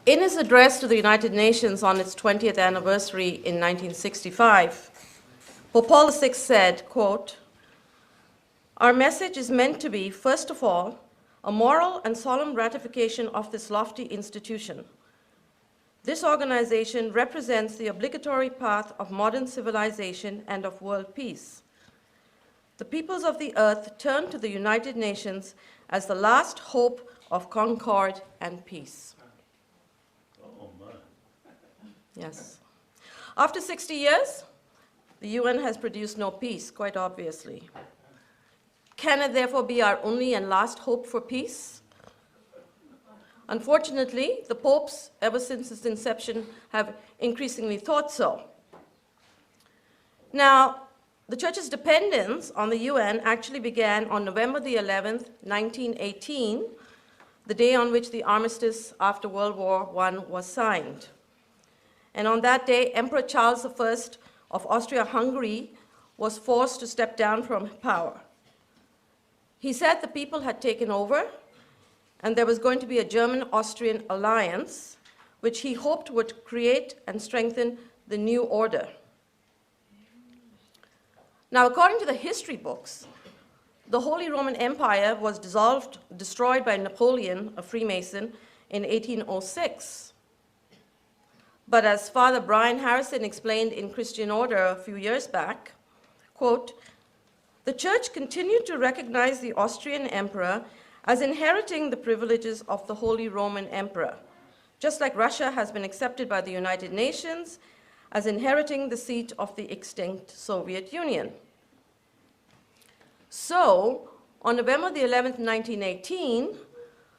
In his address to the United Nations on its 20th anniversary in 1965, Pope Paul VI said, quote, "Our message is meant to be, first of all, a moral and solemn ratification of this lofty institution. This organization represents the obligatory path of modern civilization and of world peace. The peoples of the earth turn to the United Nations as the last hope of concord and peace." Oh, my. Yes. After 60 years, the UN has produced no peace, quite obviously. Can it therefore be our only and last hope for peace? Unfortunately, the popes, ever since its inception, have increasingly thought so. Now, the Church's dependence on the UN actually began on November the 11th, 1918, the day on which the armistice after World War I was signed. And on that day, Emperor Charles I of Austria-Hungary was forced to step down from power. He said the people had taken over, and there was going to be a German-Austrian alliance, which he hoped would create and strengthen the new order. Now, according to the history books, the Holy Roman Empire was destroyed by Napoleon, a Freemason, in 1806. But as Father Brian Harrison explained in Christian Order a few years back, quote, "The Church continued to recognize the Austrian Emperor as inheriting the privileges of the Holy Roman Emperor, just like Russia has been accepted by the United Nations as inheriting the seat of the extinct Soviet Union." So, on November the 11th, 1918,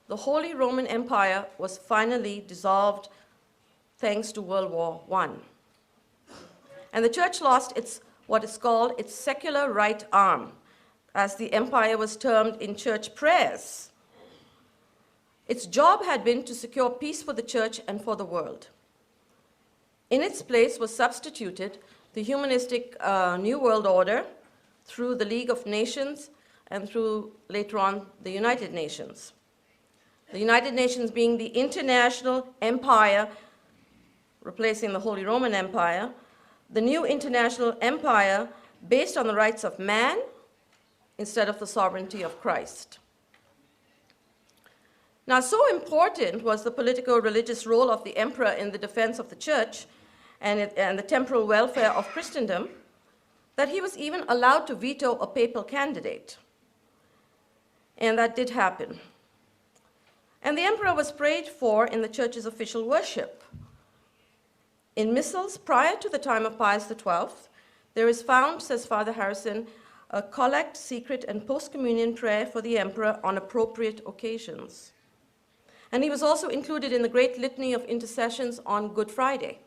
the Holy Roman Empire was finally dissolved thanks to World War I. And the Church lost what is called its secular right arm, as the empire was termed in church prayers. Its job had been to secure peace for the Church and for the world. In its place was substituted the humanistic New World Order through the League of Nations and through, later on, the United Nations. The United Nations being the international empire, replacing the Holy Roman Empire, the new international empire based on the rights of man instead of the sovereignty of Christ. Now, so important was the politico-religious role of the emperor in the defense of the Church and the temporal welfare of Christendom that he was even allowed to veto a papal candidate. And that did happen. And the emperor was prayed for in the Church's official worship. In missals prior to the time of Pius XII, there is found, says Father Harrison, a collect, secret, and post-communion prayer for the emperor on appropriate occasions. And he was also included in the great litany of intercessions on Good Friday.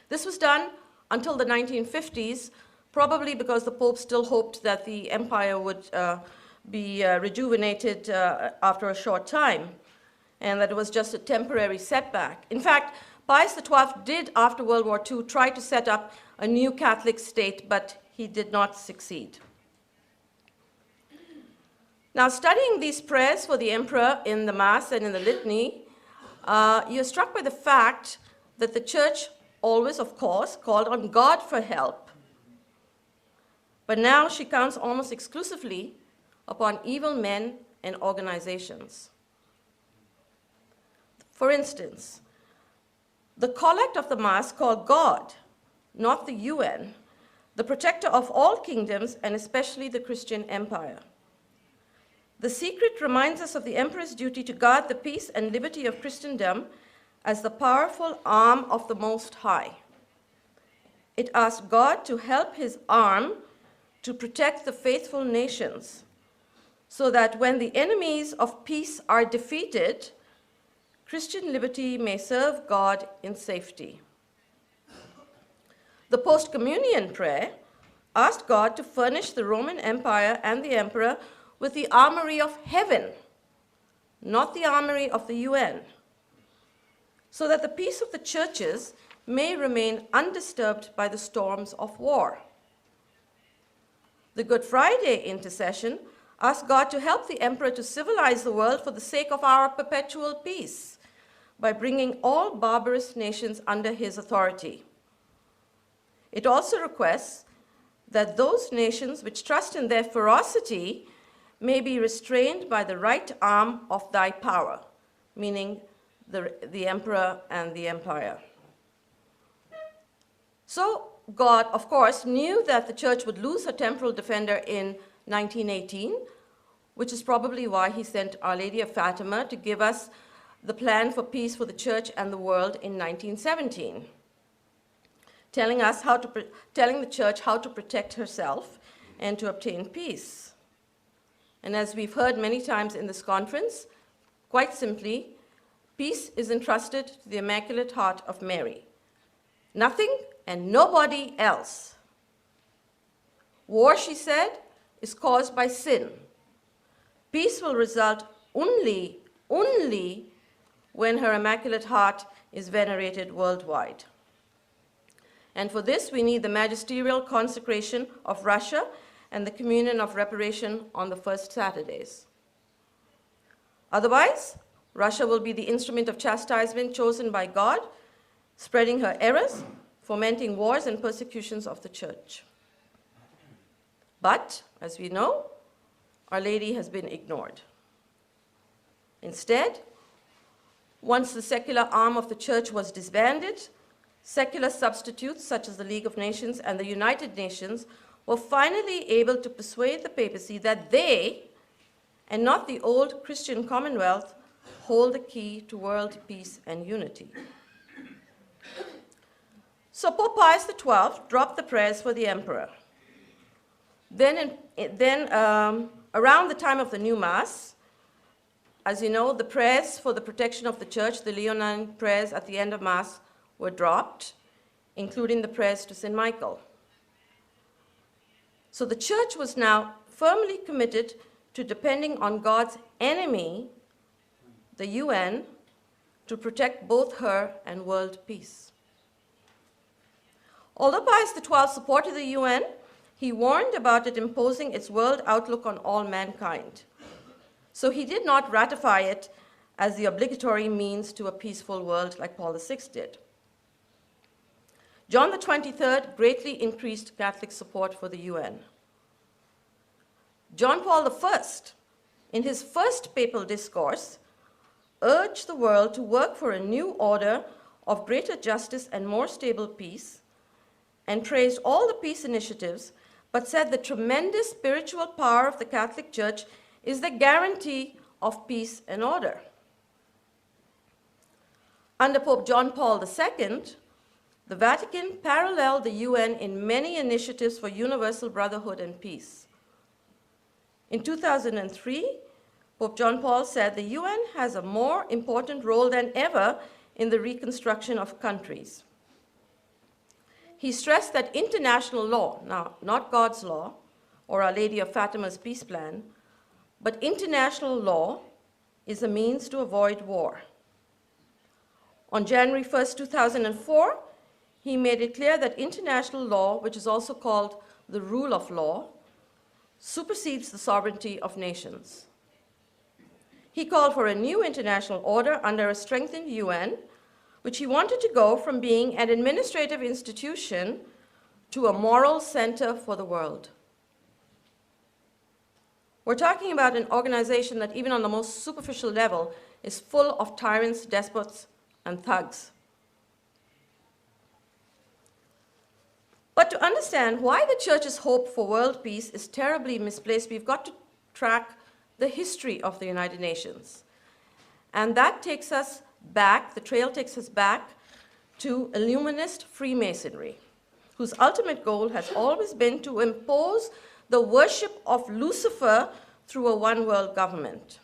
This was done until the 1950s, probably because the Pope still hoped that the empire would be rejuvenated after a short time, and that it was just a temporary setback. In fact, Pius XII did, after World War II, try to set up a new Catholic state, but he did not succeed. Now, studying these prayers for the emperor in the Mass and in the Litany, you're struck by the fact that the Church always, of course, called on God for help. But now she counts almost exclusively upon evil men and organizations. For instance, the collect of the Mass called God, not the UN, the protector of all kingdoms and especially the Christian empire. The secret reminds us of the emperor's duty to guard the peace and liberty of Christendom as the powerful arm of the Most High. It asks God to help his arm to protect the faithful nations so that when the enemies of peace are defeated, Christian liberty may serve God in safety. The post-communion prayer asked God to furnish the Roman Empire and the emperor with the armory of heaven, not the armory of the UN, so that the peace of the churches may remain undisturbed by the storms of war. The Good Friday intercession asked God to help the emperor to civilize the world for the sake of our perpetual peace, by bringing all barbarous nations under his authority. It also requests that those nations which trust in their ferocity may be restrained by the right arm of thy power, meaning the emperor and the empire. So God, of course, knew that the church would lose her temporal defender in 1918, which is probably why he sent Our Lady of Fatima to give us the plan for peace for the church and the world in 1917, telling the church how to protect herself and to obtain peace. And as we've heard many times in this conference, quite simply, peace is entrusted to the Immaculate Heart of Mary. Nothing and nobody else. War, she said, is caused by sin. Peace will result only when her Immaculate Heart is venerated worldwide. And for this, we need the magisterial consecration of Russia and the communion of reparation on the first Saturdays. Otherwise, Russia will be the instrument of chastisement chosen by God, spreading her errors, fomenting wars and persecutions of the church. But, as we know, Our Lady has been ignored. Instead, once the secular arm of the church was disbanded, secular substitutes such as the League of Nations and the United Nations were finally able to persuade the papacy that they, and not the old Christian Commonwealth, hold the key to world peace and unity. So Pope Pius XII dropped the prayers for the emperor. Then around the time of the new Mass, as you know, the prayers for the protection of the church, the Leonine prayers at the end of Mass, were dropped, including the prayers to St. Michael. So the church was now firmly committed to depending on God's enemy, the UN, to protect both her and world peace. Although Pius XII supported the UN, he warned about it imposing its world outlook on all mankind. So he did not ratify it as the obligatory means to a peaceful world like Paul VI did. John XXIII greatly increased Catholic support for the UN. John Paul I, in his first papal discourse, urged the world to work for a new order of greater justice and more stable peace, and praised all the peace initiatives, but said the tremendous spiritual power of the Catholic Church is the guarantee of peace and order. Under Pope John Paul II, the Vatican paralleled the UN in many initiatives for universal brotherhood and peace. In 2003, Pope John Paul said the UN has a more important role than ever in the reconstruction of countries. He stressed that international law, now not God's law or Our Lady of Fatima's peace plan, but international law is a means to avoid war. On January 1st, 2004, he made it clear that international law, which is also called the rule of law, supersedes the sovereignty of nations. He called for a new international order under a strengthened UN, which he wanted to go from being an administrative institution to a moral center for the world. We're talking about an organization that, even on the most superficial level, is full of tyrants, despots, and thugs. But to understand why the Church's hope for world peace is terribly misplaced, we've got to track the history of the United Nations. And that takes us back, the trail takes us back to Illuminist Freemasonry, whose ultimate goal has always been to impose the worship of Lucifer through a one-world government.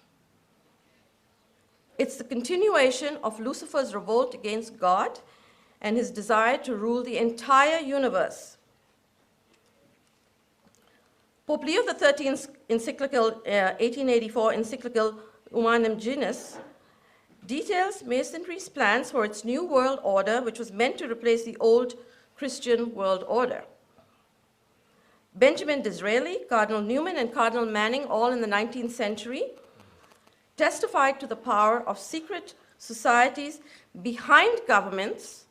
It's the continuation of Lucifer's revolt against God and his desire to rule the entire universe. Pope Leo XIII's encyclical, 1884 encyclical Humanum Genus, details Masonry's plans for its new world order, which was meant to replace the old Christian world order. Benjamin Disraeli, Cardinal Newman, and Cardinal Manning, all in the 19th century, testified to the power of secret societies behind governments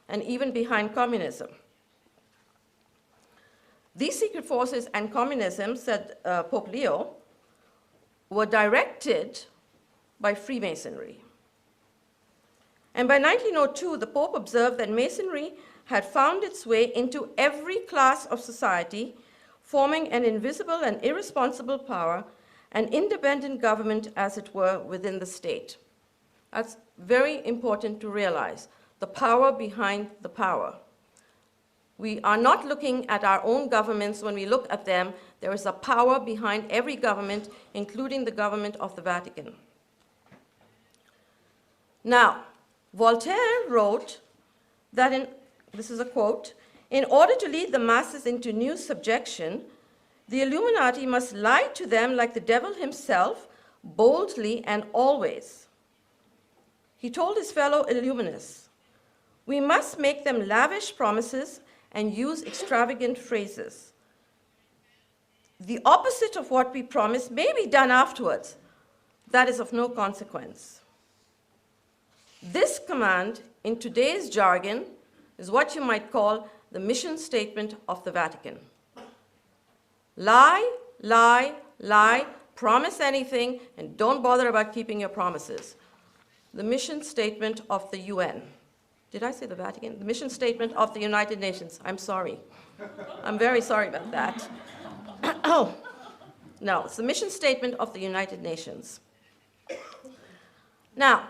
and even behind communism. These secret forces and communism, said Pope Leo, were directed by Freemasonry. And by 1902, the Pope observed that Masonry had found its way into every class of society, forming an invisible and irresponsible power, an independent government, as it were, within the state. That's very important to realize, the power behind the power. We are not looking at our own governments. When we look at them, there is a power behind every government, including the government of the Vatican. Now, Voltaire wrote that, this is a quote, "In order to lead the masses into new subjection, the Illuminati must lie to them like the devil himself, boldly and always." He told his fellow Illuminists, "We must make them lavish promises and use extravagant phrases. The opposite of what we promise may be done afterwards. That is of no consequence." This command, in today's jargon, is what you might call the mission statement of the Vatican. Lie, lie, lie, promise anything, and don't bother about keeping your promises. The mission statement of the UN. Did I say the Vatican? The mission statement of the United Nations. I'm sorry. I'm very sorry about that. Oh, no, it's the mission statement of the United Nations. Now,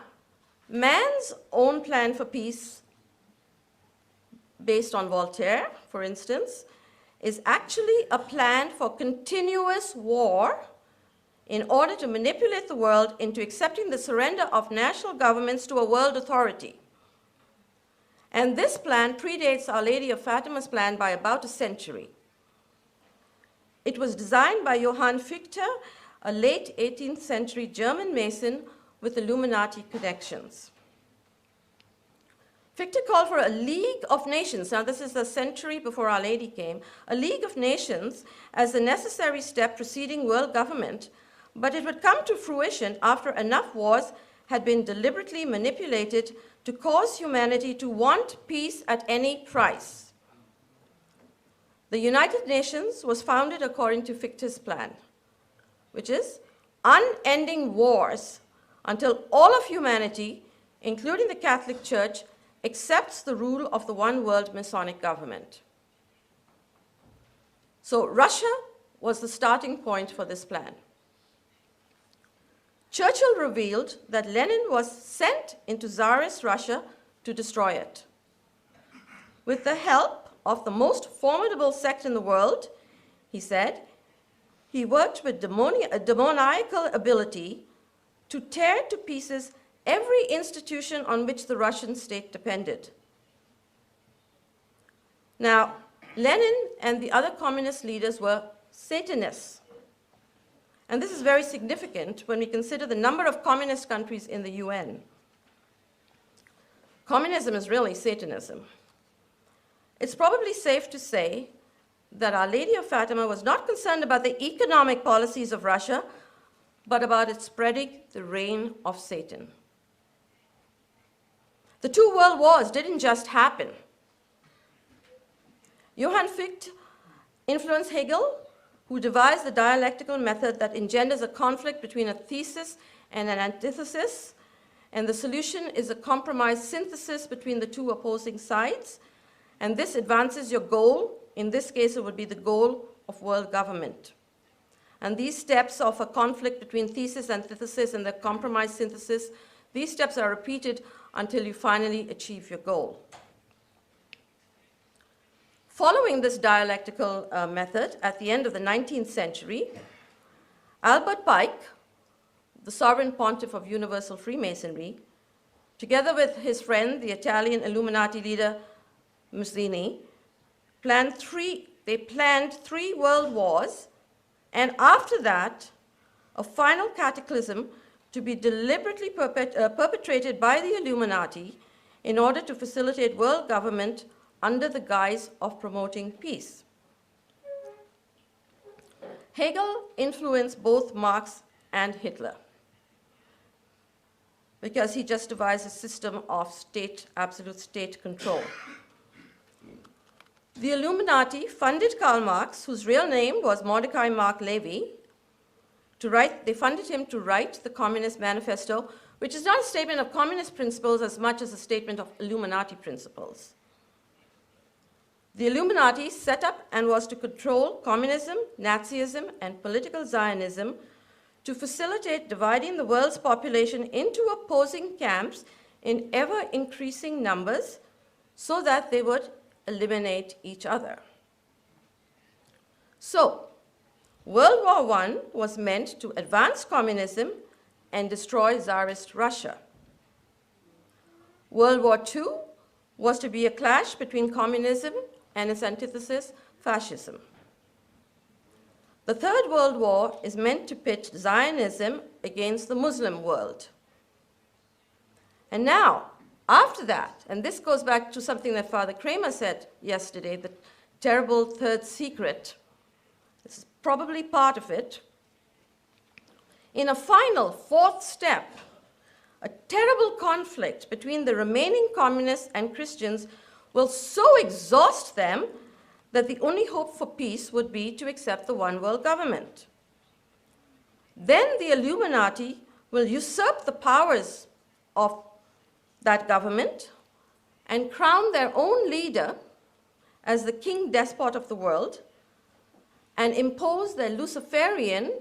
man's own plan for peace, based on Voltaire, for instance, is actually a plan for continuous war in order to manipulate the world into accepting the surrender of national governments to a world authority. And this plan predates Our Lady of Fatima's plan by about a century. It was designed by Johann Fichte, a late 18th century German Mason with Illuminati connections. Fichte called for a League of Nations. Now, this is a century before Our Lady came. A League of Nations as the necessary step preceding world government, but it would come to fruition after enough wars had been deliberately manipulated to cause humanity to want peace at any price. The United Nations was founded according to Fichte's plan, which is unending wars until all of humanity, including the Catholic Church, accepts the rule of the one world Masonic government. So Russia was the starting point for this plan. Churchill revealed that Lenin was sent into Tsarist Russia to destroy it. With the help of the most formidable sect in the world, he said, he worked with demoniacal ability to tear to pieces every institution on which the Russian state depended. Now, Lenin and the other communist leaders were Satanists. And this is very significant when we consider the number of communist countries in the UN. Communism is really Satanism. It's probably safe to say that Our Lady of Fatima was not concerned about the economic policies of Russia, but about it spreading the reign of Satan. The two world wars didn't just happen. Johann Fichte influenced Hegel, who devised the dialectical method that engenders a conflict between a thesis and an antithesis, and the solution is a compromise synthesis between the two opposing sides, and this advances your goal. In this case, it would be the goal of world government. And these steps of a conflict between thesis, antithesis, and the compromise synthesis, these steps are repeated until you finally achieve your goal. Following this dialectical method, at the end of the 19th century, Albert Pike, the sovereign pontiff of universal Freemasonry, together with his friend, the Italian Illuminati leader Mussolini, planned three world wars, and after that, a final cataclysm to be deliberately perpetrated by the Illuminati in order to facilitate world government under the guise of promoting peace. Hegel influenced both Marx and Hitler. because he just devised a system of absolute state control. The Illuminati funded Karl Marx, whose real name was Mordecai Mark Levy. They funded him to write the Communist Manifesto, which is not a statement of communist principles as much as a statement of Illuminati principles. The Illuminati set up and was to control communism, Nazism, and political Zionism to facilitate dividing the world's population into opposing camps in ever-increasing numbers so that they would eliminate each other. So, World War I was meant to advance communism and destroy Tsarist Russia. World War II was to be a clash between communism and its antithesis, fascism. The Third World War is meant to pit Zionism against the Muslim world. And now, after that, and this goes back to something that Father Kramer said yesterday, the terrible third secret, this is probably part of it. In a final fourth step, a terrible conflict between the remaining communists and Christians will so exhaust them that the only hope for peace would be to accept the one world government. Then the Illuminati will usurp the powers of that government and crown their own leader as the king despot of the world and impose their Luciferian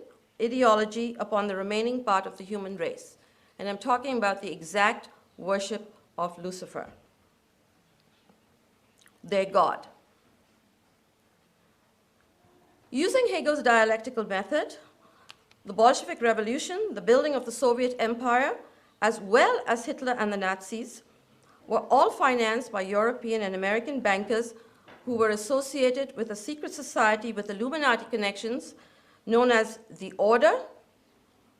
ideology upon the remaining part of the human race. And I'm talking about the exact worship of Lucifer, their god. Using Hegel's dialectical method, the Bolshevik Revolution, the building of the Soviet Empire, as well as Hitler and the Nazis, were all financed by European and American bankers who were associated with a secret society with Illuminati connections known as the Order,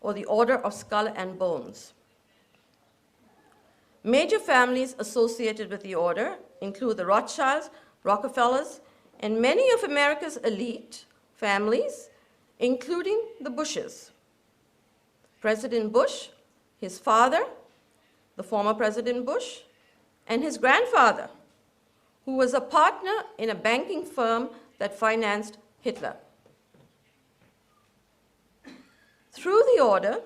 or the Order of Skull and Bones. Major families associated with the Order include the Rothschilds, Rockefellers, and many of America's elite families, including the Bushes. President Bush, his father, the former President Bush, and his grandfather, who was a partner in a banking firm that financed Hitler. Through the Order,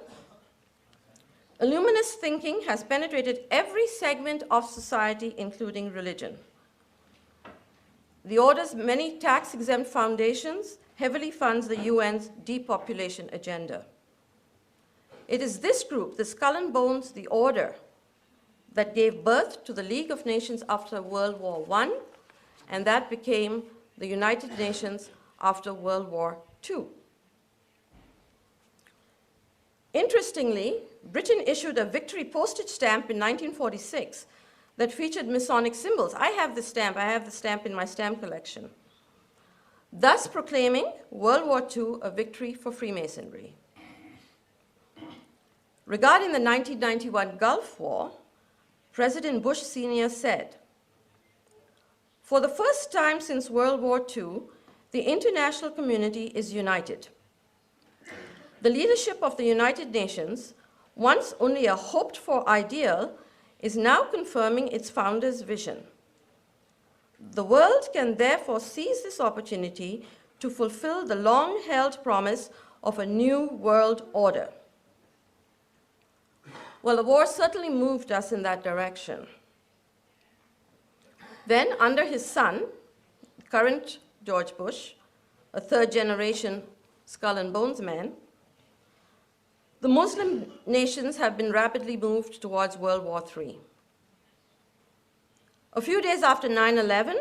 Illuminist thinking has penetrated every segment of society, including religion. The Order's many tax-exempt foundations heavily funds the UN's depopulation agenda. It is this group, the Skull and Bones, the Order, that gave birth to the League of Nations after World War I, and that became the United Nations after World War II. Interestingly, Britain issued a victory postage stamp in 1946 that featured Masonic symbols. I have the stamp in my stamp collection, thus proclaiming World War II a victory for Freemasonry. Regarding the 1991 Gulf War, President Bush Sr. said, "For the first time since World War II, the international community is united. The leadership of the United Nations, once only a hoped-for ideal, is now confirming its founder's vision. The world can therefore seize this opportunity to fulfill the long-held promise of a new world order." Well, the war certainly moved us in that direction. Then, under his son, current George Bush, a third-generation Skull and Bones man, the Muslim nations have been rapidly moved towards World War III. A few days after 9/11,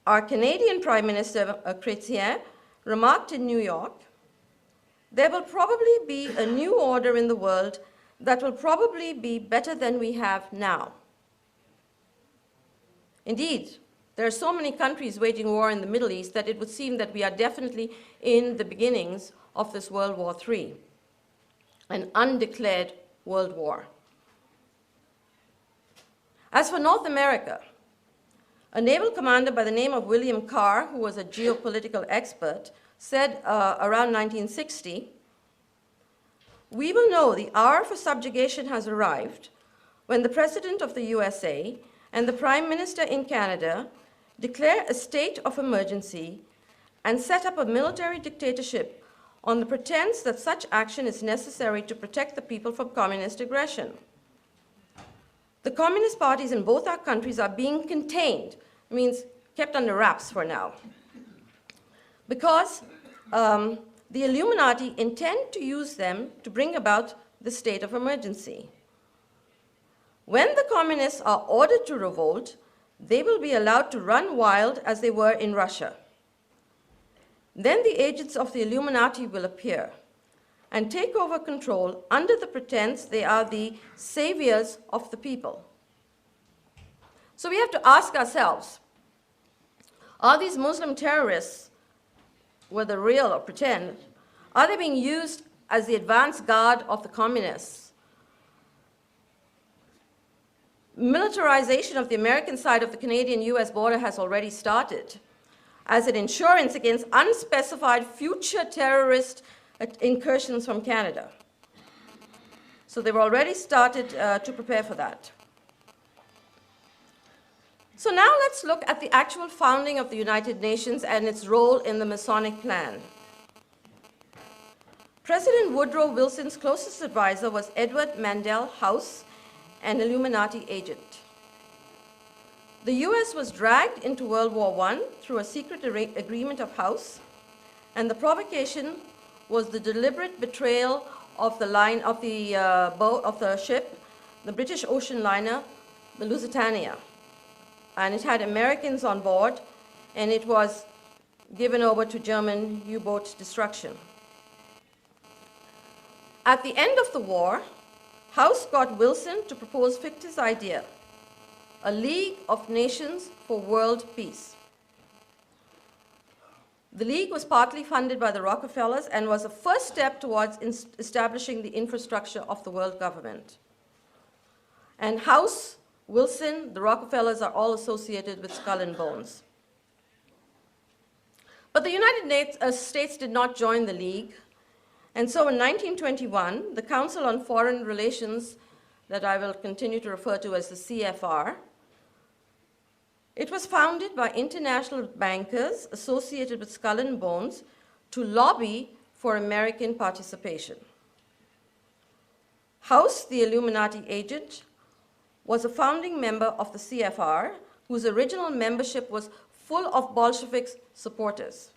our Canadian Prime Minister, Chrétien, remarked in New York, "There will probably be a new order in the world that will probably be better than we have now." Indeed, there are so many countries waging war in the Middle East that it would seem that we are definitely in the beginnings of this World War III, an undeclared world war. As for North America, a naval commander by the name of William Carr, who was a geopolitical expert, said around 1960, we will know the hour for subjugation has arrived when the President of the USA and the Prime Minister in Canada declare a state of emergency and set up a military dictatorship on the pretense that such action is necessary to protect the people from communist aggression. The communist parties in both our countries are being contained, means kept under wraps for now, because the Illuminati intend to use them to bring about the state of emergency. When the communists are ordered to revolt, they will be allowed to run wild as they were in Russia. Then the agents of the Illuminati will appear and take over control under the pretense they are the saviors of the people. So we have to ask ourselves, are these Muslim terrorists, whether real or pretend, are they being used as the advance guard of the communists? Militarization of the American side of the Canadian-US border has already started as an insurance against unspecified future terrorist incursions from Canada. So they've already started to prepare for that. So now let's look at the actual founding of the United Nations and its role in the Masonic plan. President Woodrow Wilson's closest advisor was Edward Mandell House, an Illuminati agent. The US was dragged into World War I through a secret agreement of House, and the provocation was the deliberate betrayal of the ship, the British ocean liner, the Lusitania. And it had Americans on board, and it was given over to German U-boat destruction. At the end of the war, House got Wilson to propose Fichte's idea, a League of Nations for World Peace. The League was partly funded by the Rockefellers and was a first step towards establishing the infrastructure of the world government. And House, Wilson, the Rockefellers are all associated with Skull and Bones. But the United States did not join the League. And so in 1921, the Council on Foreign Relations, that I will continue to refer to as the CFR, it was founded by international bankers associated with Skull and Bones to lobby for American participation. House, the Illuminati agent, was a founding member of the CFR, whose original membership was full of Bolshevik supporters.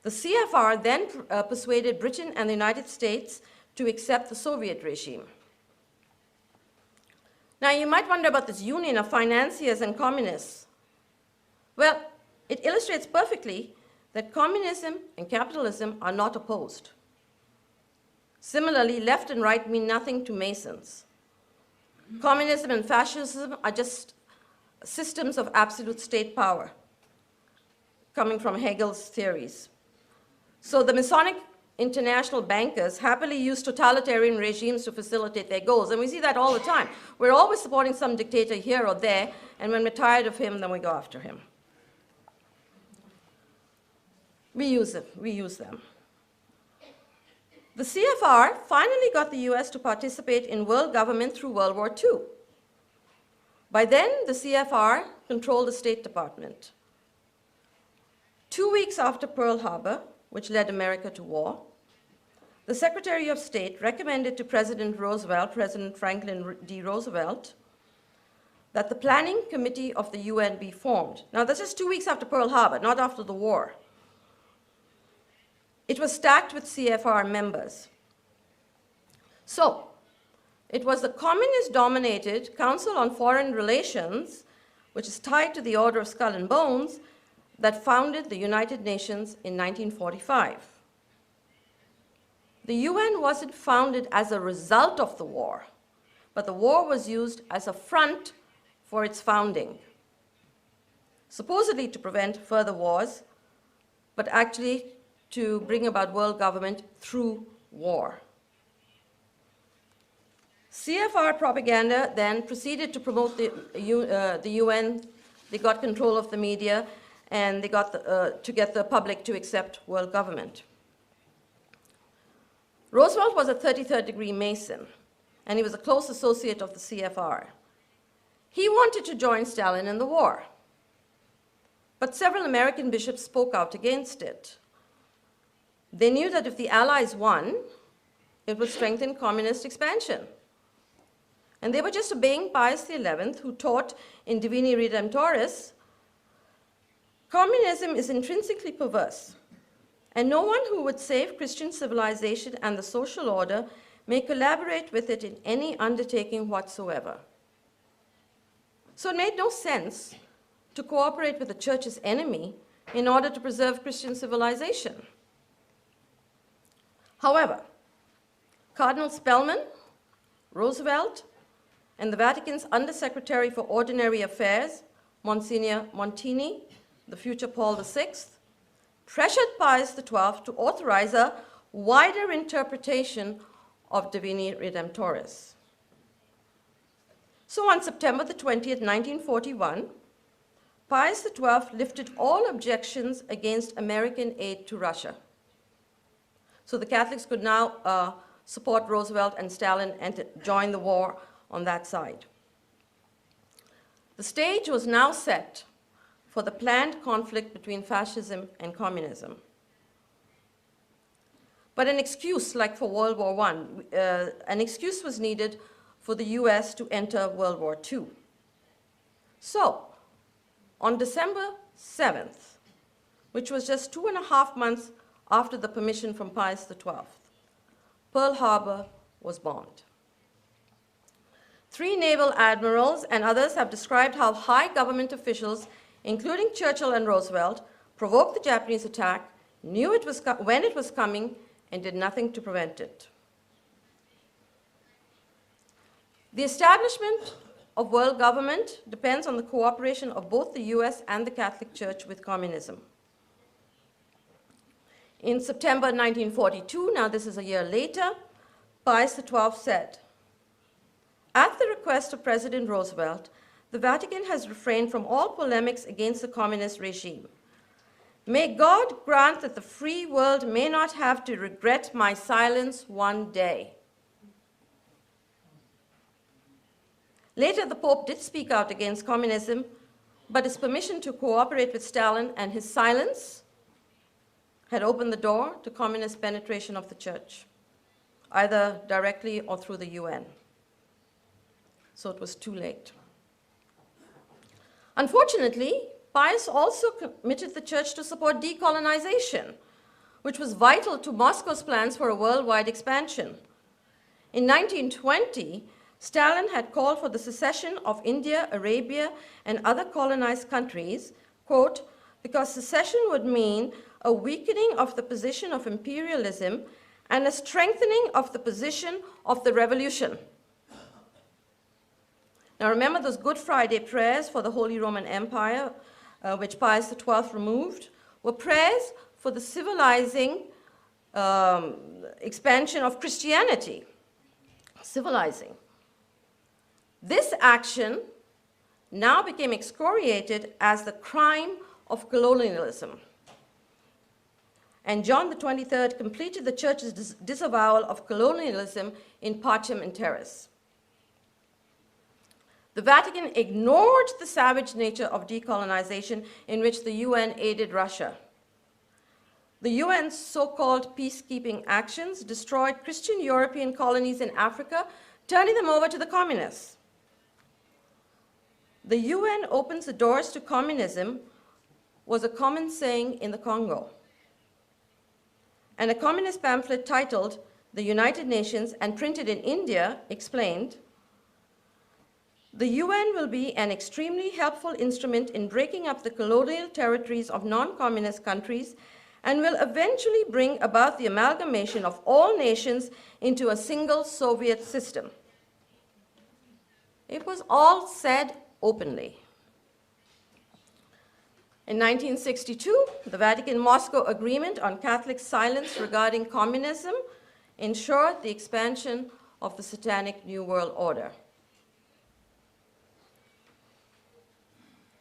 The CFR then persuaded Britain and the United States to accept the Soviet regime. Now, you might wonder about this union of financiers and communists. Well, it illustrates perfectly that communism and capitalism are not opposed. Similarly, left and right mean nothing to Masons. Communism and fascism are just systems of absolute state power, coming from Hegel's theories. So the Masonic international bankers happily use totalitarian regimes to facilitate their goals, and we see that all the time. We're always supporting some dictator here or there, and when we're tired of him, then we go after him. We use them. The CFR finally got the US to participate in world government through World War II. By then, the CFR controlled the State Department. 2 weeks after Pearl Harbor, which led America to war, the Secretary of State recommended to President Franklin D. Roosevelt, that the Planning Committee of the UN be formed. Now, this is 2 weeks after Pearl Harbor, not after the war. It was stacked with CFR members. So, it was the communist-dominated Council on Foreign Relations, which is tied to the Order of Skull and Bones, that founded the United Nations in 1945. The UN wasn't founded as a result of the war, but the war was used as a front for its founding, supposedly to prevent further wars, but actually to bring about world government through war. CFR propaganda then proceeded to promote the UN. They got control of the media, and they got to get the public to accept world government. Roosevelt was a 33rd degree Mason, and he was a close associate of the CFR. He wanted to join Stalin in the war, but several American bishops spoke out against it. They knew that if the Allies won, it would strengthen communist expansion. And they were just obeying Pius XI, who taught in Divini Redemptoris, communism is intrinsically perverse, and no one who would save Christian civilization and the social order may collaborate with it in any undertaking whatsoever. So it made no sense to cooperate with the church's enemy in order to preserve Christian civilization. However, Cardinal Spellman, Roosevelt, and the Vatican's Undersecretary for Ordinary Affairs, Monsignor Montini, the future Paul VI, pressured Pius XII to authorize a wider interpretation of Divini Redemptoris. So on September the 20th, 1941, Pius XII lifted all objections against American aid to Russia. So the Catholics could now support Roosevelt and Stalin and join the war on that side. The stage was now set for the planned conflict between fascism and communism. But an excuse, like for World War I, an excuse was needed for the US to enter World War II. So, on December 7th, which was just 2.5 months after the permission from Pius XII, Pearl Harbor was bombed. 3 naval admirals and others have described how high government officials, including Churchill and Roosevelt, provoked the Japanese attack, knew it was when it was coming, and did nothing to prevent it. The establishment of world government depends on the cooperation of both the US and the Catholic Church with communism. In September 1942, now this is a year later, Pius XII said, "At the request of President Roosevelt, the Vatican has refrained from all polemics against the communist regime. May God grant that the free world may not have to regret my silence one day." Later, the Pope did speak out against communism, but his permission to cooperate with Stalin and his silence had opened the door to communist penetration of the church, either directly or through the UN. So it was too late. Unfortunately, Pius also committed the church to support decolonization, which was vital to Moscow's plans for a worldwide expansion. In 1920, Stalin had called for the secession of India, Arabia, and other colonized countries, quote, because secession would mean a weakening of the position of imperialism and a strengthening of the position of the revolution. Now remember those Good Friday prayers for the Holy Roman Empire, which Pius XII removed, were prayers for the civilizing expansion of Christianity, civilizing. This action now became excoriated as the crime of colonialism. And John the 23rd completed the church's disavowal of colonialism in Pacem in Terris. The Vatican ignored the savage nature of decolonization in which the UN aided Russia. The UN's so-called peacekeeping actions destroyed Christian European colonies in Africa, turning them over to the communists. The UN opens the doors to communism was a common saying in the Congo. And a communist pamphlet titled The United Nations and printed in India explained, "The UN will be an extremely helpful instrument in breaking up the colonial territories of non-communist countries and will eventually bring about the amalgamation of all nations into a single Soviet system." It was all said openly. In 1962, the Vatican-Moscow Agreement on Catholic silence regarding communism ensured the expansion of the Satanic New World Order.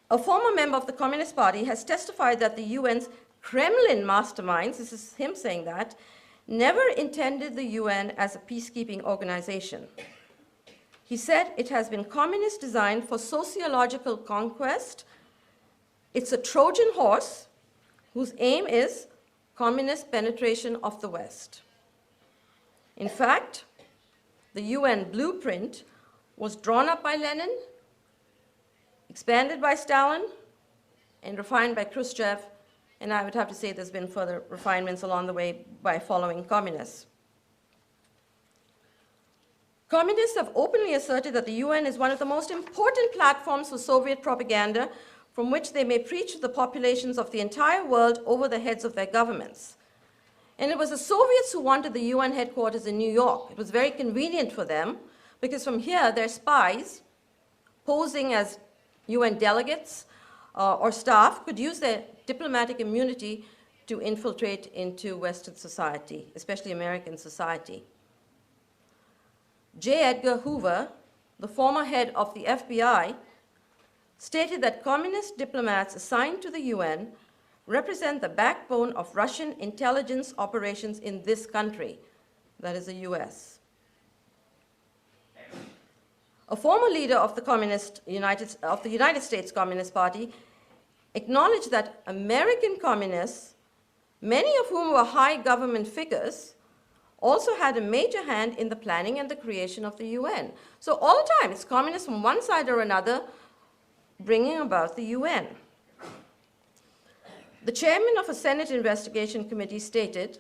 A former member of the Communist Party has testified that the UN's Kremlin masterminds, this is him saying that, never intended the UN as a peacekeeping organization. He said it has been communist designed for sociological conquest. It's a Trojan horse whose aim is communist penetration of the West. In fact, the UN blueprint was drawn up by Lenin, expanded by Stalin, and refined by Khrushchev, and I would have to say there's been further refinements along the way by following communists. Communists have openly asserted that the UN is one of the most important platforms for Soviet propaganda from which they may preach to the populations of the entire world over the heads of their governments. And it was the Soviets who wanted the UN headquarters in New York. It was very convenient for them because from here, their spies, posing as UN delegates or staff, could use their diplomatic immunity to infiltrate into Western society, especially American society. J. Edgar Hoover, the former head of the FBI, stated that communist diplomats assigned to the UN represent the backbone of Russian intelligence operations in this country, that is the US. A former leader of the United States Communist Party acknowledged that American communists, many of whom were high government figures, also had a major hand in the planning and the creation of the UN. So all the time, it's communists from one side or another bringing about the UN. The chairman of a Senate investigation committee stated,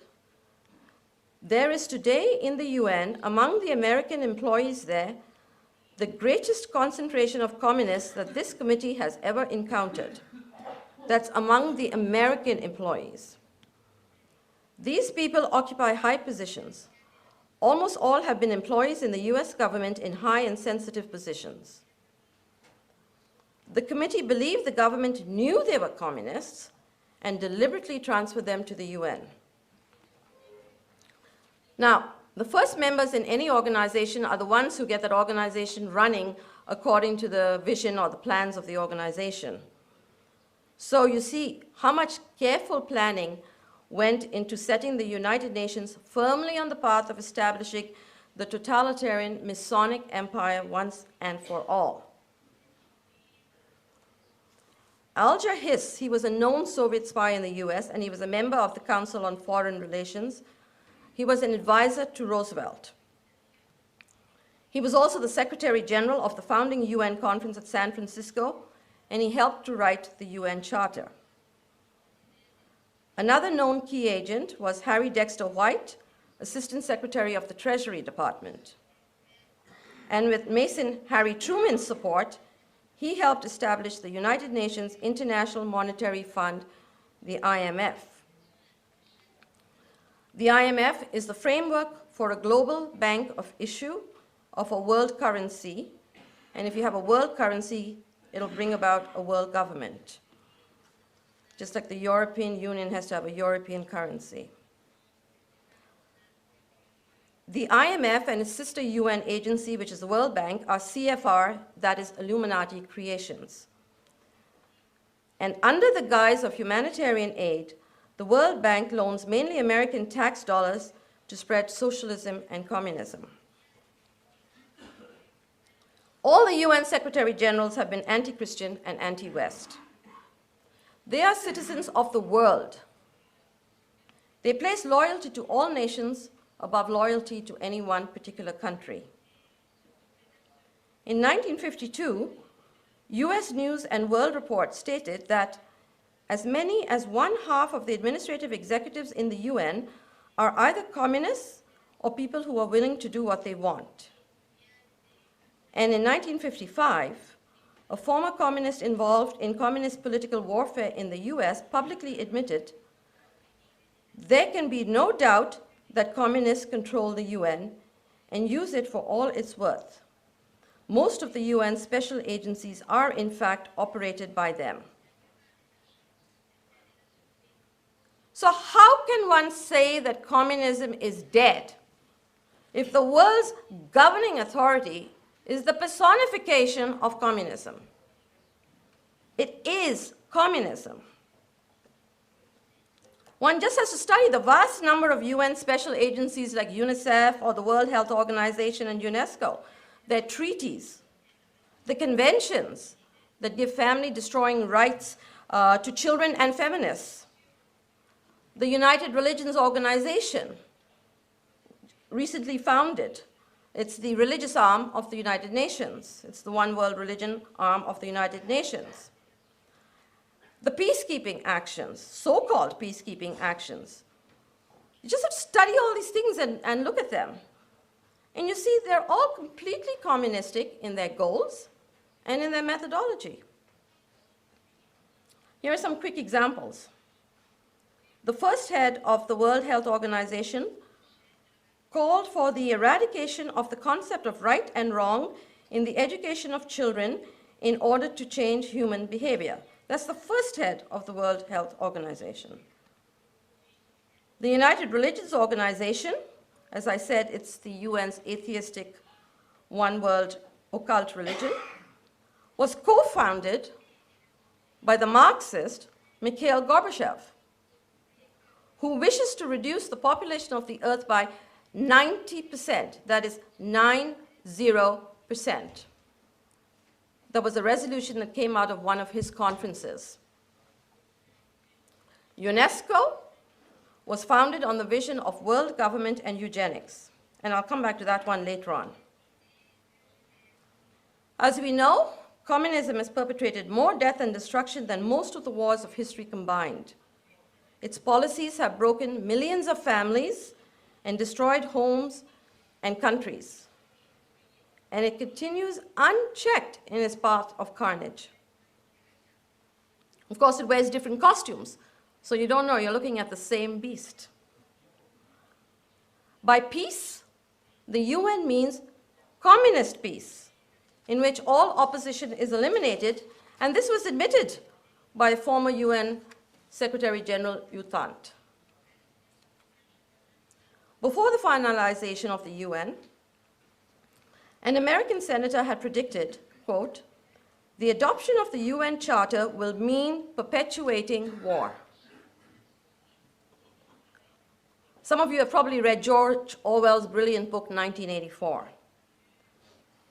"There is today in the UN, among the American employees there, the greatest concentration of communists that this committee has ever encountered. That's among the American employees. These people occupy high positions. Almost all have been employees in the US government in high and sensitive positions. The committee believed the government knew they were communists and deliberately transferred them to the UN." Now, the first members in any organization are the ones who get that organization running according to the vision or the plans of the organization. So you see how much careful planning went into setting the United Nations firmly on the path of establishing the totalitarian Masonic empire once and for all. Alger Hiss, he was a known Soviet spy in the US, and he was a member of the Council on Foreign Relations. He was an advisor to Roosevelt. He was also the Secretary General of the founding UN conference at San Francisco, and he helped to write the UN Charter. Another known key agent was Harry Dexter White, Assistant Secretary of the Treasury Department. And with Mason Harry Truman's support, he helped establish the United Nations International Monetary Fund, the IMF. The IMF is the framework for a global bank of issue of a world currency, and if you have a world currency, it'll bring about a world government. Just like the European Union has to have a European currency. The IMF and its sister UN agency, which is the World Bank, are CFR, that is Illuminati creations. And under the guise of humanitarian aid, the World Bank loans mainly American tax dollars to spread socialism and communism. All the UN Secretary Generals have been anti-Christian and anti-West. They are citizens of the world. They place loyalty to all nations above loyalty to any one particular country. In 1952, US News and World Report stated that as many as 1/2 of the administrative executives in the UN are either communists or people who are willing to do what they want. And in 1955, a former communist involved in communist political warfare in the US publicly admitted, "There can be no doubt that communists control the UN and use it for all it's worth. Most of the UN special agencies are, in fact, operated by them." So how can one say that communism is dead if the world's governing authority is the personification of communism? It is communism. One just has to study the vast number of UN special agencies like UNICEF or the World Health Organization and UNESCO, their treaties, the conventions that give family-destroying rights to children and feminists, the United Religions Organization, recently founded. It's the religious arm of the United Nations. It's the one world religion arm of the United Nations. The peacekeeping actions, so-called peacekeeping actions. You just have to study all these things and look at them. And you see they're all completely communistic in their goals and in their methodology. Here are some quick examples. The first head of the World Health Organization called for the eradication of the concept of right and wrong in the education of children in order to change human behavior. That's the first head of the World Health Organization. The United Religions Organization, as I said, it's the UN's atheistic one world occult religion, was co-founded by the Marxist Mikhail Gorbachev, who wishes to reduce the population of the earth by 90%, that is 90%. That was a resolution that came out of one of his conferences. UNESCO was founded on the vision of world government and eugenics, and I'll come back to that one later on. As we know, communism has perpetrated more death and destruction than most of the wars of history combined. Its policies have broken millions of families and destroyed homes and countries. And it continues unchecked in its path of carnage. Of course, it wears different costumes, so you don't know, you're looking at the same beast. By peace, the UN means communist peace, in which all opposition is eliminated, and this was admitted by former UN Secretary General U Thant. Before the finalization of the UN, an American senator had predicted, quote, "The adoption of the UN Charter will mean perpetuating war." Some of you have probably read George Orwell's brilliant book, 1984.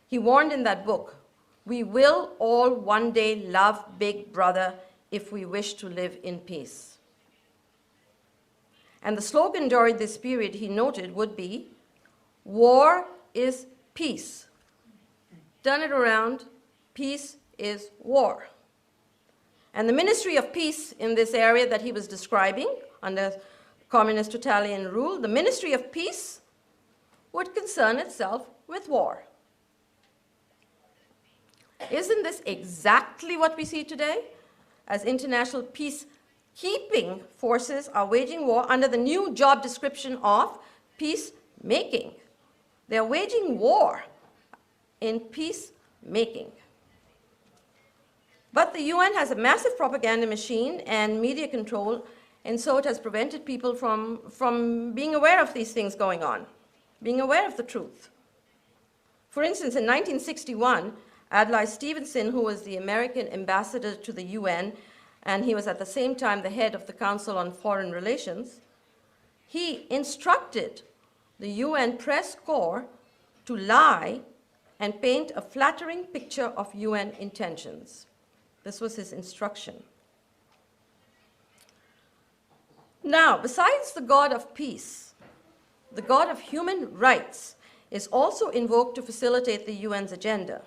He warned in that book, "We will all one day love Big Brother if we wish to live in peace." And the slogan during this period, he noted, would be, "War is peace." Turn it around, peace is war. And the Ministry of Peace in this area that he was describing under communist totalitarian rule, the Ministry of Peace would concern itself with war. Isn't this exactly what we see today as international peacekeeping forces are waging war under the new job description of peacemaking? They're waging war in peacemaking. But the UN has a massive propaganda machine and media control, and so it has prevented people from being aware of these things going on, being aware of the truth. For instance, in 1961, Adlai Stevenson, who was the American ambassador to the UN, and he was at the same time the head of the Council on Foreign Relations, he instructed the UN press corps to lie and paint a flattering picture of UN intentions. This was his instruction. Now, besides the God of peace, the God of human rights is also invoked to facilitate the UN's agenda.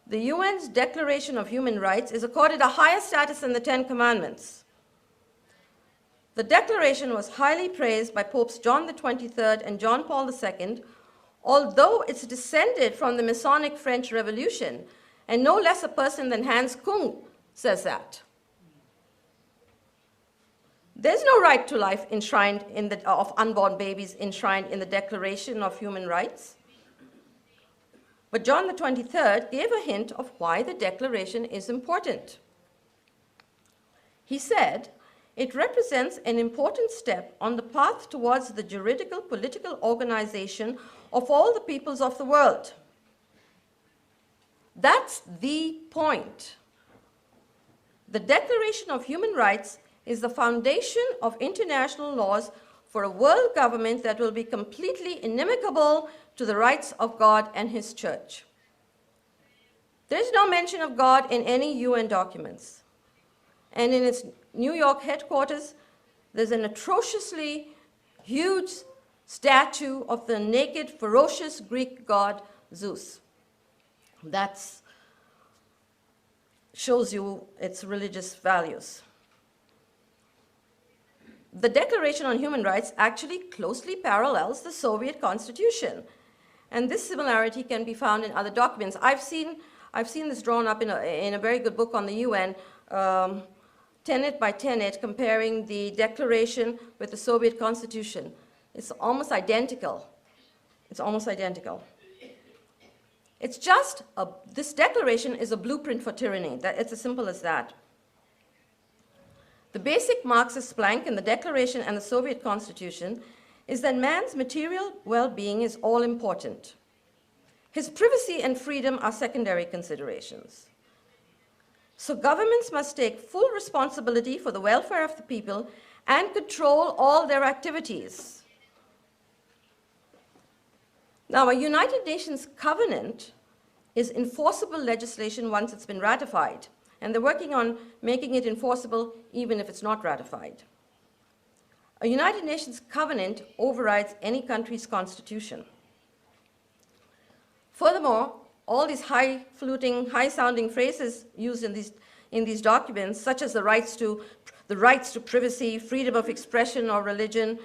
The UN's Declaration of Human Rights is accorded a higher status than the Ten Commandments. The Declaration was highly praised by Popes John XXIII and John Paul II, although it's descended from the Masonic French Revolution, and no less a person than Hans Kung says that. There's no right to life enshrined of unborn babies enshrined in the Declaration of Human Rights. But John XXIII gave a hint of why the Declaration is important. He said, "It represents an important step on the path towards the juridical political organization of all the peoples of the world." That's the point. The Declaration of Human Rights is the foundation of international laws for a world government that will be completely inimical to the rights of God and His church. There is no mention of God in any UN documents. And in its New York headquarters, there's an atrociously huge statue of the naked, ferocious Greek god Zeus. That shows you its religious values. The Declaration on Human Rights actually closely parallels the Soviet Constitution. And this similarity can be found in other documents. I've seen this drawn up in a very good book on the UN, tenet by tenet, comparing the Declaration with the Soviet Constitution. It's almost identical. It's almost identical. It's just, this declaration is a blueprint for tyranny. It's as simple as that. The basic Marxist plank in the Declaration and the Soviet Constitution is that man's material well-being is all important. His privacy and freedom are secondary considerations. So governments must take full responsibility for the welfare of the people and control all their activities. Now, a United Nations covenant is enforceable legislation once it's been ratified, and they're working on making it enforceable even if it's not ratified. A United Nations covenant overrides any country's constitution. Furthermore, all these high-fluting, high-sounding phrases used in these documents, such as the rights to privacy, freedom of expression or religion,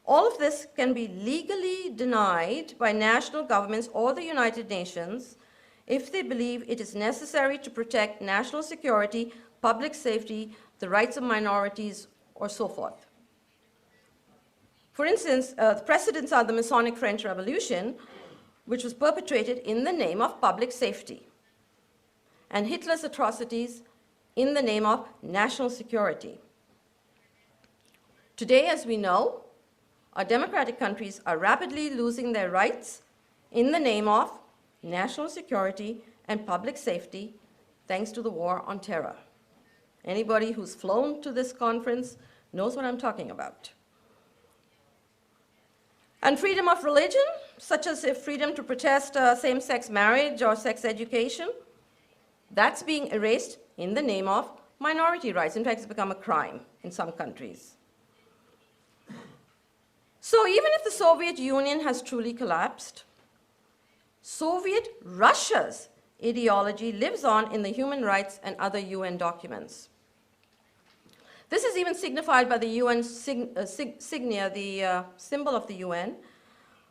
all of this can be legally denied by national governments or the United Nations if they believe it is necessary to protect national security, public safety, the rights of minorities, or so forth. For instance, the precedents are the Masonic French Revolution, which was perpetrated in the name of public safety, and Hitler's atrocities in the name of national security. Today, as we know, our democratic countries are rapidly losing their rights in the name of national security and public safety, thanks to the war on terror. Anybody who's flown to this conference knows what I'm talking about. And freedom of religion, such as freedom to protest same-sex marriage or sex education, that's being erased in the name of minority rights. In fact, it's become a crime in some countries. So even if the Soviet Union has truly collapsed, Soviet Russia's ideology lives on in the human rights and other UN documents. This is even signified by the UN signia, the symbol of the UN,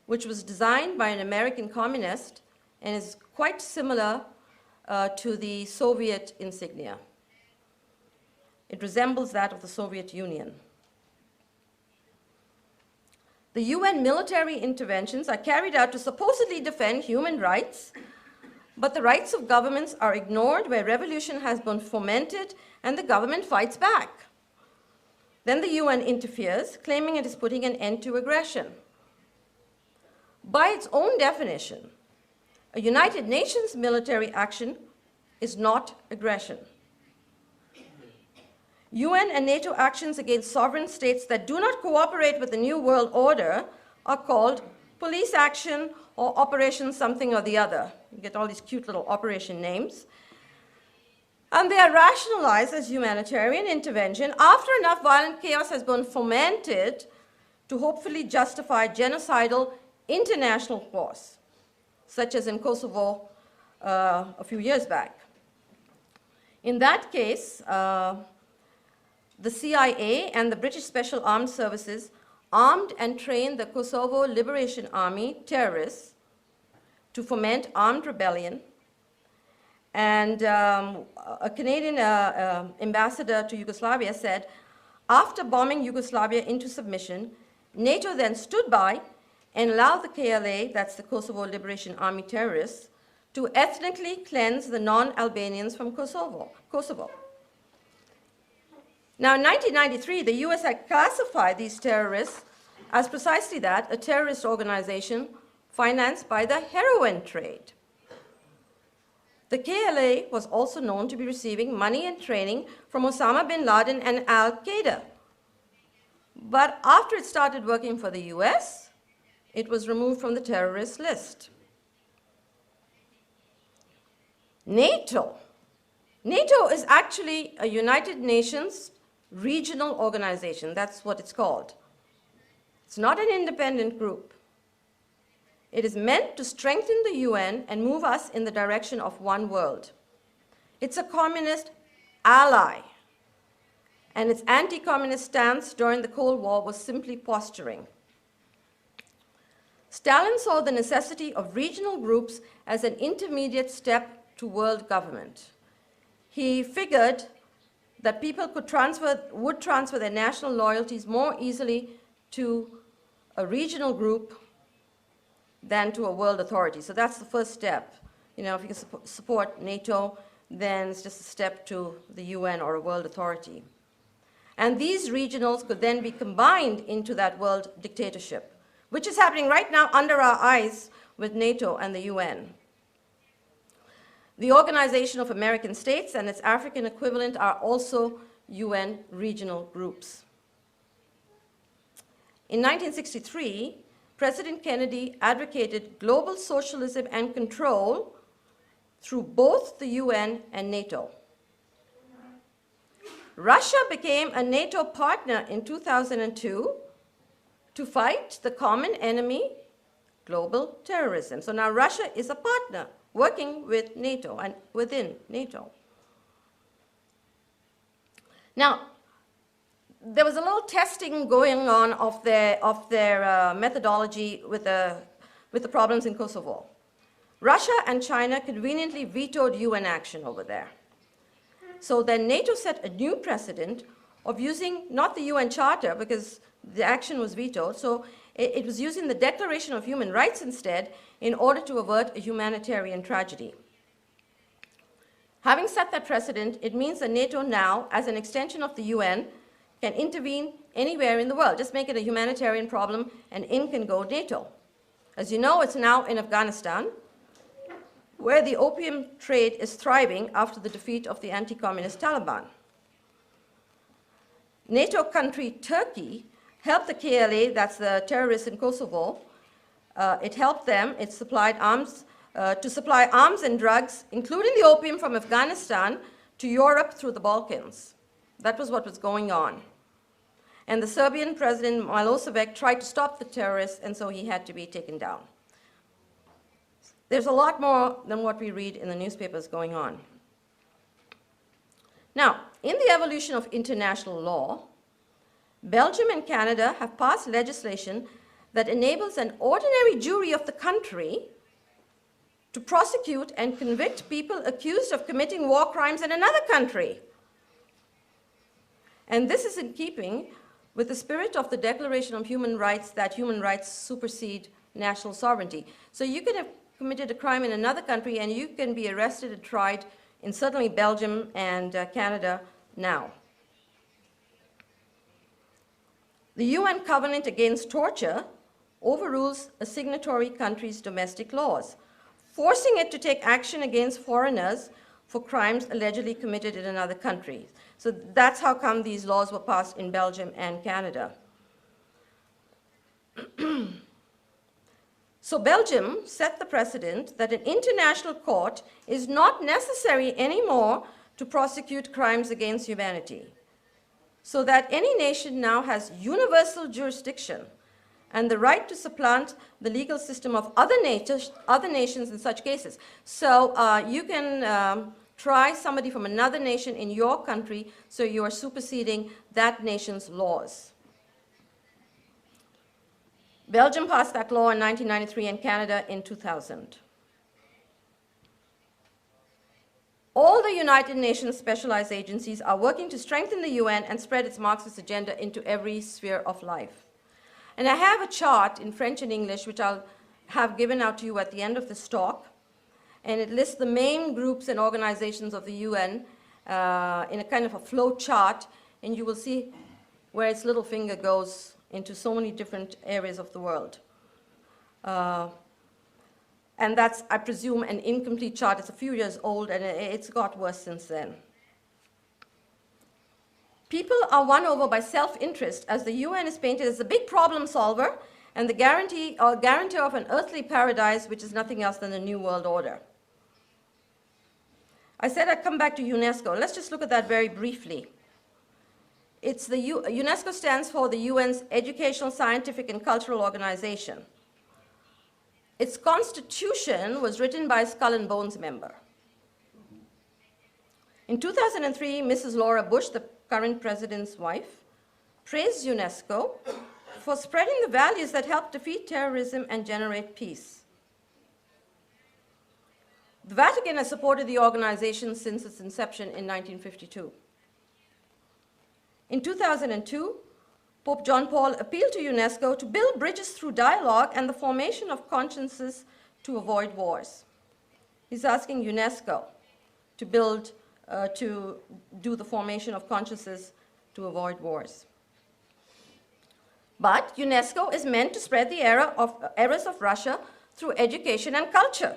which was designed by an American communist and is quite similar to the Soviet insignia. It resembles that of the Soviet Union. The UN military interventions are carried out to supposedly defend human rights, but the rights of governments are ignored where revolution has been fomented and the government fights back. Then the UN interferes, claiming it is putting an end to aggression. By its own definition, a United Nations military action is not aggression. UN and NATO actions against sovereign states that do not cooperate with the New World Order are called police action or Operation something or the other. You get all these cute little operation names. And they are rationalized as humanitarian intervention after enough violent chaos has been fomented to hopefully justify genocidal international wars, such as in Kosovo a few years back. In that case, the CIA and the British Special Armed Services armed and trained the Kosovo Liberation Army terrorists to foment armed rebellion. And a Canadian ambassador to Yugoslavia said, after bombing Yugoslavia into submission, NATO then stood by and allowed the KLA, that's the Kosovo Liberation Army terrorists, to ethnically cleanse the non-Albanians from Kosovo. Now, in 1993, the US had classified these terrorists as precisely that, a terrorist organization financed by the heroin trade. The KLA was also known to be receiving money and training from Osama bin Laden and Al-Qaeda. But after it started working for the US, it was removed from the terrorist list. NATO. NATO is actually a United Nations regional organization. That's what it's called. It's not an independent group. It is meant to strengthen the UN and move us in the direction of one world. It's a communist ally, and its anti-communist stance during the Cold War was simply posturing. Stalin saw the necessity of regional groups as an intermediate step to world government. He figured that people would transfer their national loyalties more easily to a regional group than to a world authority. So that's the first step. You know, if you can support NATO, then it's just a step to the UN or a world authority. And these regionals could then be combined into that world dictatorship, which is happening right now under our eyes with NATO and the UN. The Organization of American States and its African equivalent are also UN regional groups. In 1963, President Kennedy advocated global socialism and control through both the UN and NATO. Russia became a NATO partner in 2002 to fight the common enemy, global terrorism. So now Russia is a partner working with NATO and within NATO. Now, there was a little testing going on of their methodology with the problems in Kosovo. Russia and China conveniently vetoed UN action over there. So then NATO set a new precedent of using not the UN Charter, because the action was vetoed, so it was using the Declaration of Human Rights instead in order to avert a humanitarian tragedy. Having set that precedent, it means that NATO now, as an extension of the UN, can intervene anywhere in the world. Just make it a humanitarian problem, and in can go NATO. As you know, it's now in Afghanistan, where the opium trade is thriving after the defeat of the anti-communist Taliban. NATO country Turkey helped the KLA, that's the terrorists in Kosovo. It helped them, it supplied arms, to supply arms and drugs, including the opium from Afghanistan, to Europe through the Balkans. That was what was going on. And the Serbian President Milosevic tried to stop the terrorists, and so he had to be taken down. There's a lot more than what we read in the newspapers going on. Now, in the evolution of international law, Belgium and Canada have passed legislation that enables an ordinary jury of the country to prosecute and convict people accused of committing war crimes in another country. And this is in keeping with the spirit of the Declaration of Human Rights, that human rights supersede national sovereignty. So you can have committed a crime in another country and you can be arrested and tried in certainly Belgium and Canada now. The UN Covenant Against Torture overrules a signatory country's domestic laws, forcing it to take action against foreigners for crimes allegedly committed in another country. So that's how come these laws were passed in Belgium and Canada. So Belgium set the precedent that an international court is not necessary anymore to prosecute crimes against humanity, so that any nation now has universal jurisdiction and the right to supplant the legal system of other nations in such cases. So you can try somebody from another nation in your country, so you are superseding that nation's laws. Belgium passed that law in 1993 and Canada in 2000. All the United Nations specialized agencies are working to strengthen the UN and spread its Marxist agenda into every sphere of life. And I have a chart in French and English, which I'll have given out to you at the end of this talk. And it lists the main groups and organizations of the UN in a kind of a flow chart. And you will see where its little finger goes into so many different areas of the world. And that's, I presume, an incomplete chart. It's a few years old, and it's got worse since then. People are won over by self-interest, as the UN is painted as the big problem solver and the guarantor of an earthly paradise, which is nothing else than the New World Order. I said I'd come back to UNESCO. Let's just look at that very briefly. UNESCO stands for the UN's Educational, Scientific, and Cultural Organization. Its constitution was written by a Skull and Bones member. In 2003, Mrs. Laura Bush, the current president's wife, praised UNESCO for spreading the values that help defeat terrorism and generate peace. The Vatican has supported the organization since its inception in 1952. In 2002, Pope John Paul appealed to UNESCO to build bridges through dialogue and the formation of consciences to avoid wars. He's asking UNESCO to do the formation of consciences to avoid wars. But UNESCO is meant to spread the errors of Russia through education and culture.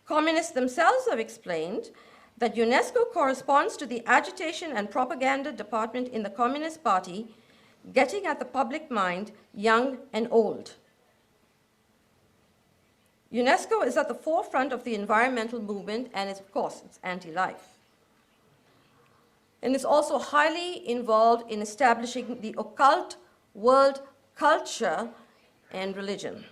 Communists themselves have explained that UNESCO corresponds to the agitation and propaganda department in the Communist Party, getting at the public mind, young and old. UNESCO is at the forefront of the environmental movement, and of course, it's anti-life. And it's also highly involved in establishing the occult world culture and religion.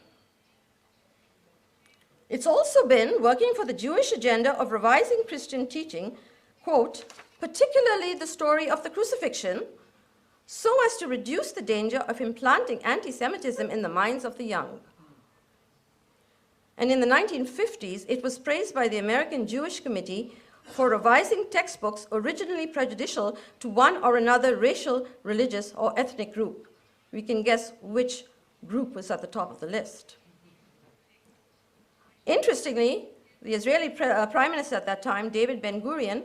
It's also been working for the Jewish agenda of revising Christian teaching, quote, particularly the story of the crucifixion, so as to reduce the danger of implanting anti-Semitism in the minds of the young. And in the 1950s, it was praised by the American Jewish Committee for revising textbooks originally prejudicial to one or another racial, religious, or ethnic group. We can guess which group was at the top of the list. Interestingly, the Israeli Prime Minister at that time, David Ben-Gurion,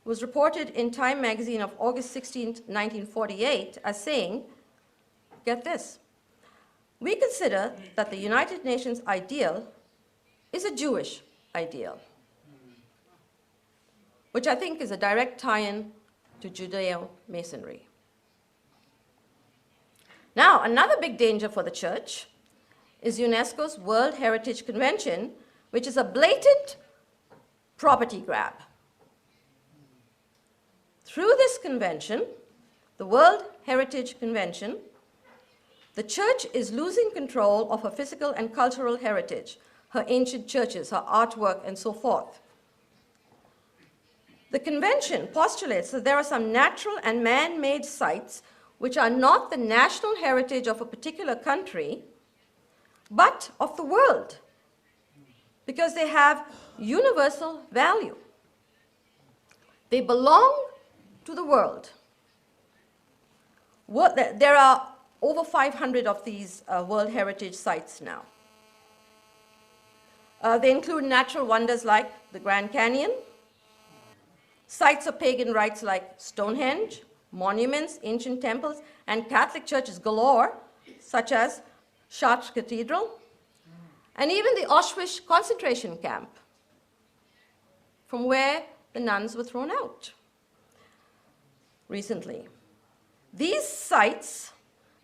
was reported in Time magazine of August 16, 1948, as saying, get this, we consider that the United Nations ideal is a Jewish ideal, which I think is a direct tie-in to Judeo-Masonry. Now, another big danger for the church is UNESCO's World Heritage Convention, which is a blatant property grab. Through this convention, the World Heritage Convention, the church is losing control of her physical and cultural heritage, her ancient churches, her artwork, and so forth. The convention postulates that there are some natural and man-made sites which are not the national heritage of a particular country, but of the world, because they have universal value. They belong to the world. There are over 500 of these World Heritage sites now. They include natural wonders like the Grand Canyon, sites of pagan rites like Stonehenge, monuments, ancient temples, and Catholic churches galore, such as Chartres Cathedral, and even the Auschwitz concentration camp, from where the nuns were thrown out recently. These sites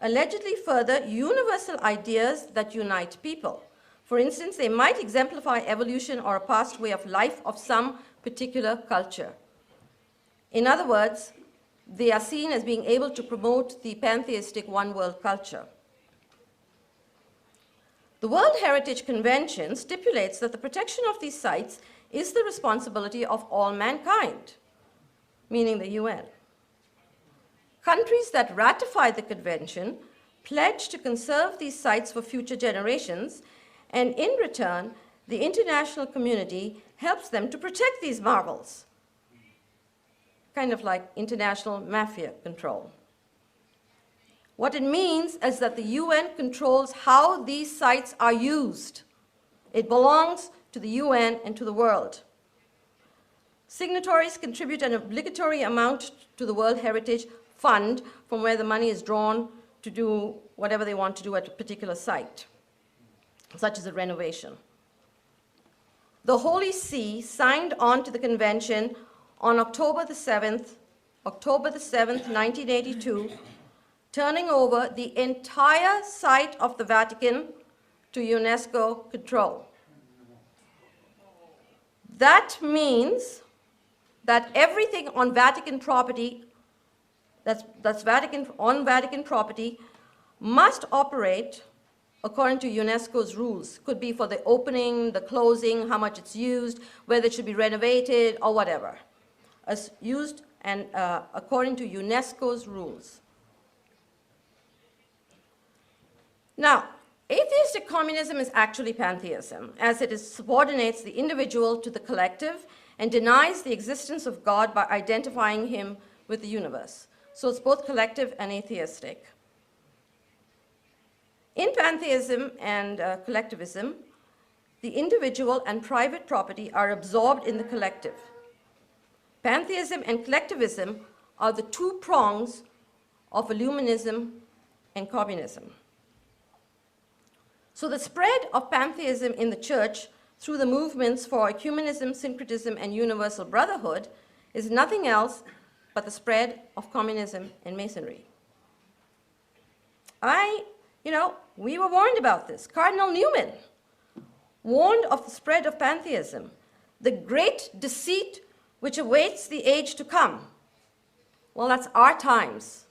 allegedly further universal ideas that unite people. For instance, they might exemplify evolution or a past way of life of some particular culture. In other words, they are seen as being able to promote the pantheistic one-world culture. The World Heritage Convention stipulates that the protection of these sites is the responsibility of all mankind, meaning the UN. Countries that ratify the convention pledge to conserve these sites for future generations, and in return, the international community helps them to protect these marvels, kind of like international mafia control. What it means is that the UN controls how these sites are used. It belongs to the UN and to the world. Signatories contribute an obligatory amount to the World Heritage Fund from where the money is drawn to do whatever they want to do at a particular site. such as a renovation. The Holy See signed on to the convention on October the 7th, 1982, turning over the entire site of the Vatican to UNESCO control. That means that everything on Vatican property, on Vatican property, must operate according to UNESCO's rules. Could be for the opening, the closing, how much it's used, whether it should be renovated or whatever. As used and according to UNESCO's rules. Now, atheistic communism is actually pantheism, as it subordinates the individual to the collective and denies the existence of God by identifying him with the universe. So it's both collective and atheistic. In pantheism and collectivism, the individual and private property are absorbed in the collective. Pantheism and collectivism are the two prongs of illuminism and communism. So the spread of pantheism in the church through the movements for ecumenism, syncretism, and universal brotherhood is nothing else but the spread of communism and Masonry. We were warned about this. Cardinal Newman warned of the spread of pantheism, the great deceit which awaits the age to come. Well, that's our times.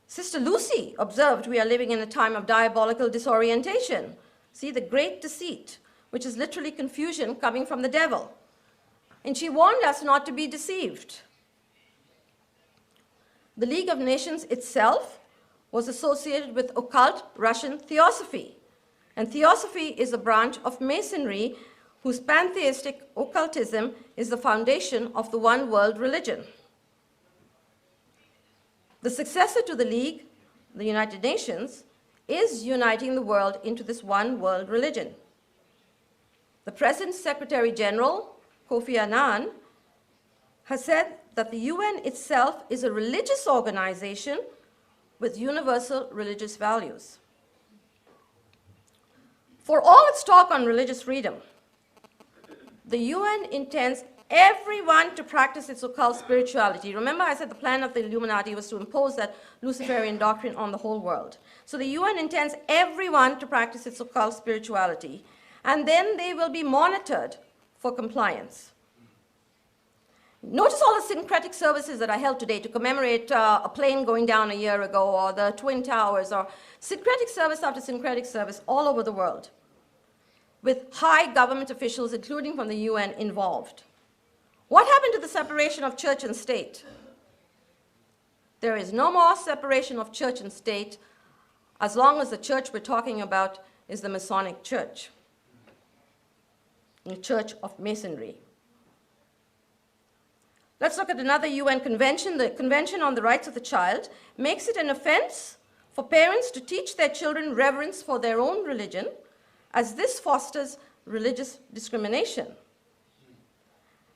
Sister Lucy observed we are living in a time of diabolical disorientation. See, the great deceit, which is literally confusion coming from the devil. And she warned us not to be deceived. The League of Nations itself was associated with occult Russian theosophy. And theosophy is a branch of Masonry whose pantheistic occultism is the foundation of the one world religion. The successor to the League, the United Nations, is uniting the world into this one world religion. The present Secretary General, Kofi Annan, has said that the UN itself is a religious organization with universal religious values. For all its talk on religious freedom, the UN intends everyone to practice its occult spirituality. Remember, I said the plan of the Illuminati was to impose that Luciferian doctrine on the whole world. So the UN intends everyone to practice its occult spirituality, and then they will be monitored for compliance. Notice all the syncretic services that are held today to commemorate a plane going down a year ago, or the Twin Towers, or syncretic service after syncretic service all over the world, with high government officials, including from the UN, involved. What happened to the separation of church and state? There is no more separation of church and state as long as the church we're talking about is the Masonic Church, the Church of Masonry. Let's look at another UN convention. The Convention on the Rights of the Child makes it an offense for parents to teach their children reverence for their own religion, as this fosters religious discrimination.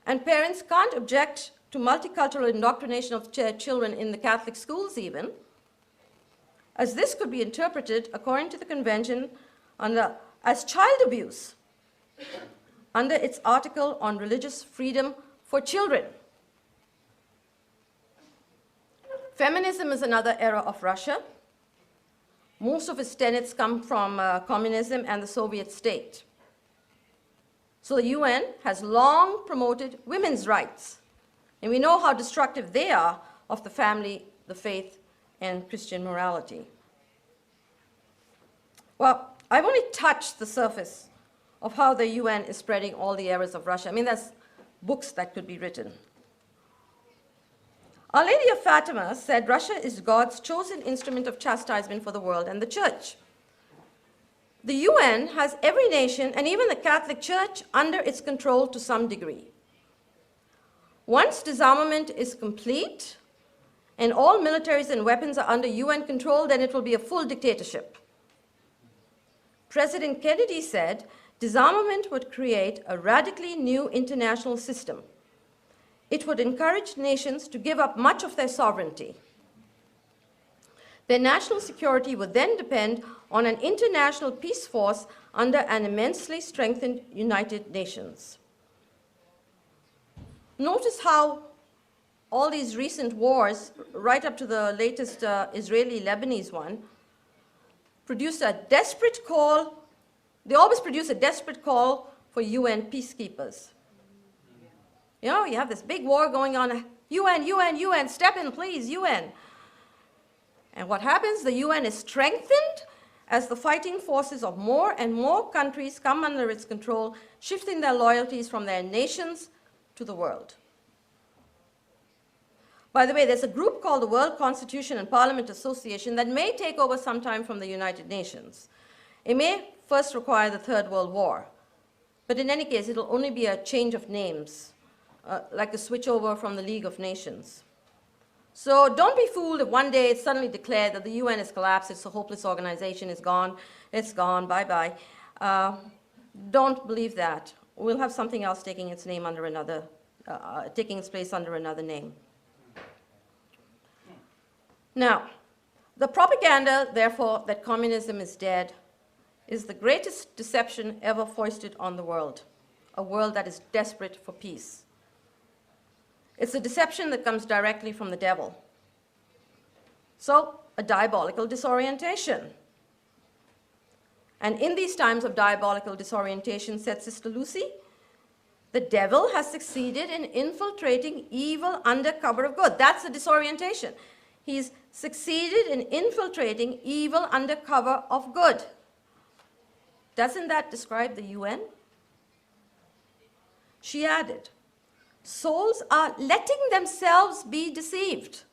And parents can't object to multicultural indoctrination of their children in the Catholic schools even, as this could be interpreted, according to the convention, as child abuse under its article on religious freedom for children. Feminism is another era of Russia. Most of its tenets come from communism and the Soviet state. So the UN has long promoted women's rights, and we know how destructive they are of the family, the faith, and Christian morality. Well, I've only touched the surface of how the UN is spreading all the errors of Russia. I mean, there's books that could be written. Our Lady of Fatima said Russia is God's chosen instrument of chastisement for the world and the church. The UN has every nation, and even the Catholic Church, under its control to some degree. Once disarmament is complete, and all militaries and weapons are under UN control, then it will be a full dictatorship. President Kennedy said disarmament would create a radically new international system. It would encourage nations to give up much of their sovereignty. Their national security would then depend on an international peace force under an immensely strengthened United Nations. Notice how all these recent wars, right up to the latest Israeli-Lebanese one, produced a desperate call. They always produce a desperate call for UN peacekeepers. You know, you have this big war going on, UN, UN, UN, step in, please, UN. And what happens? The UN is strengthened as the fighting forces of more and more countries come under its control, shifting their loyalties from their nations to the world. By the way, there's a group called the World Constitution and Parliament Association that may take over sometime from the United Nations. It may first require the Third World War, but in any case, it'll only be a change of names, like a switchover from the League of Nations. So don't be fooled if one day it's suddenly declared that the UN has collapsed, it's a hopeless organization, it's gone, bye-bye. Don't believe that. We'll have something else taking its name under another, taking its place under another name. Now, the propaganda, therefore, that communism is dead is the greatest deception ever foisted on the world, a world that is desperate for peace. It's a deception that comes directly from the devil. So, a diabolical disorientation. And in these times of diabolical disorientation, said Sister Lucy, the devil has succeeded in infiltrating evil under cover of good. That's the disorientation. He's succeeded in infiltrating evil under cover of good. Doesn't that describe the UN? She added, souls are letting themselves be deceived.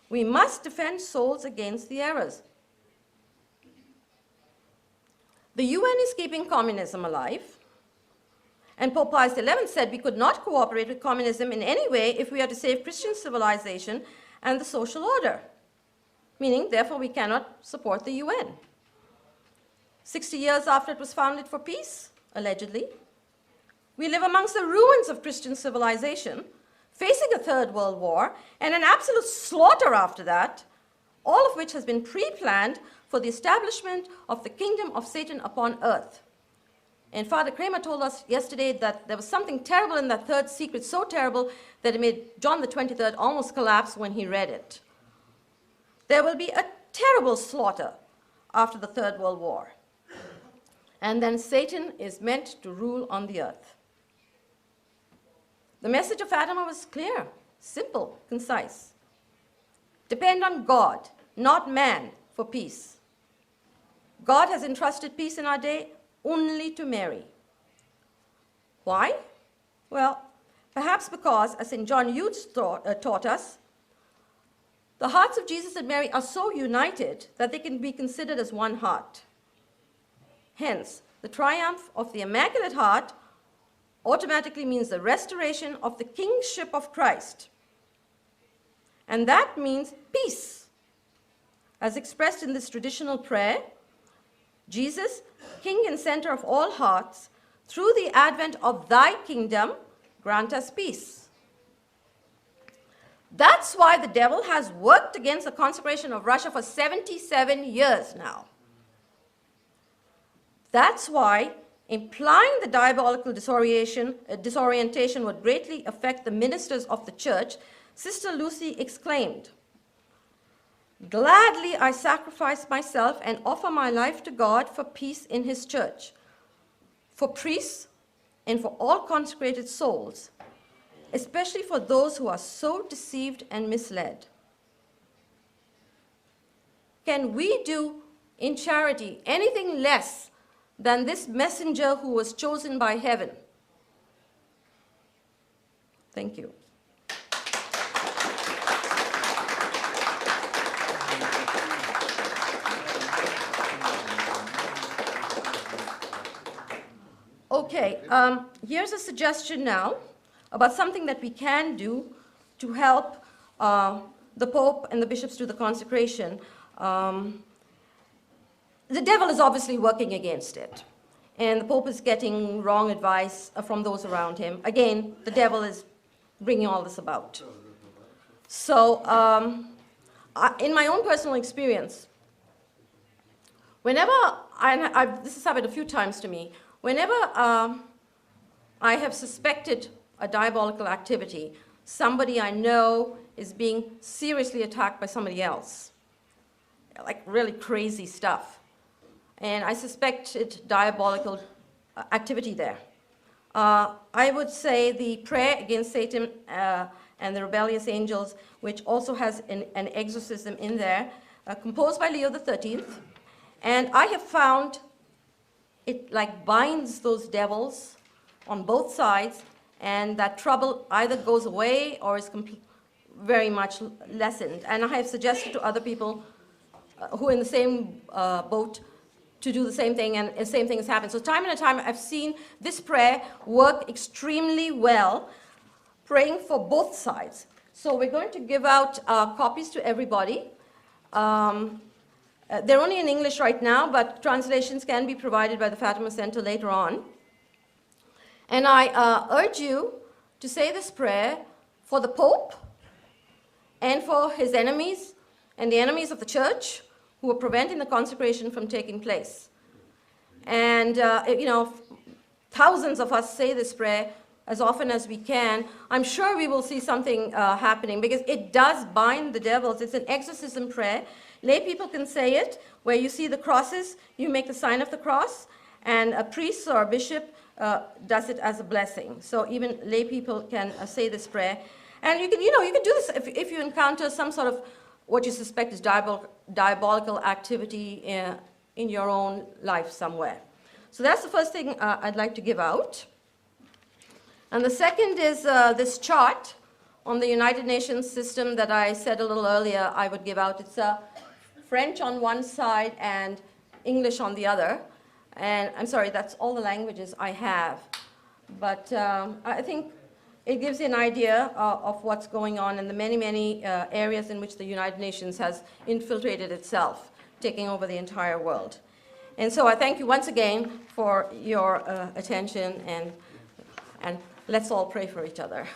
We must defend souls against the errors. The UN is keeping communism alive, and Pope Pius XI said we could not cooperate with communism in any way if we are to save Christian civilization and the social order, meaning, therefore, we cannot support the UN. 60 years after it was founded for peace, allegedly, we live amongst the ruins of Christian civilization, facing a third world war and an absolute slaughter after that, all of which has been pre-planned for the establishment of the kingdom of Satan upon earth. And Father Kramer told us yesterday that there was something terrible in that third secret, so terrible that it made John the 23rd almost collapse when he read it. There will be a terrible slaughter after the Third World War. And then Satan is meant to rule on the earth. The message of Fatima was clear, simple, concise. Depend on God, not man, for peace. God has entrusted peace in our day only to Mary. Why? Well, perhaps because, as St. John Eudes taught us, the hearts of Jesus and Mary are so united that they can be considered as one heart. Hence, the triumph of the Immaculate Heart automatically means the restoration of the kingship of Christ. And that means peace. As expressed in this traditional prayer, Jesus, King and center of all hearts, through the advent of thy kingdom, grant us peace. That's why the devil has worked against the consecration of Russia for 77 years now. That's why implying the diabolical disorientation would greatly affect the ministers of the church, Sister Lucy exclaimed, "Gladly I sacrifice myself and offer my life to God for peace in his church, for priests and for all consecrated souls, especially for those who are so deceived and misled." Can we do in charity anything less than this messenger who was chosen by heaven? Thank you. Okay, here's a suggestion now about something that we can do to help the Pope and the bishops do the consecration. The devil is obviously working against it, and the Pope is getting wrong advice from those around him. Again, the devil is bringing all this about. So in my own personal experience, whenever, this has happened a few times to me, whenever I have suspected a diabolical activity, somebody I know is being seriously attacked by somebody else, like really crazy stuff, and I suspected diabolical activity there. I would say the prayer against Satan and the rebellious angels, which also has an exorcism in there, composed by Leo XIII, and I have found it like binds those devils on both sides, and that trouble either goes away or is very much lessened. And I have suggested to other people who are in the same boat to do the same thing, and the same thing has happened. So time and time I've seen this prayer work extremely well, praying for both sides. So we're going to give out copies to everybody. They're only in English right now, but translations can be provided by the Fatima Center later on. And I urge you to say this prayer for the Pope and for his enemies and the enemies of the Church who are preventing the consecration from taking place. And, you know, thousands of us say this prayer as often as we can. I'm sure we will see something happening, because it does bind the devils. It's an exorcism prayer. Lay people can say it. Where you see the crosses, you make the sign of the cross, and a priest or a bishop does it as a blessing. So even lay people can say this prayer. And you can do this if you encounter some sort of what you suspect is diabolical activity in your own life somewhere. So that's the first thing I'd like to give out. And the second is this chart on the United Nations system that I said a little earlier I would give out. It's French on one side and English on the other. And I'm sorry, that's all the languages I have. But I think it gives you an idea of what's going on in the many, many areas in which the United Nations has infiltrated itself, taking over the entire world. And so I thank you once again for your attention, and let's all pray for each other.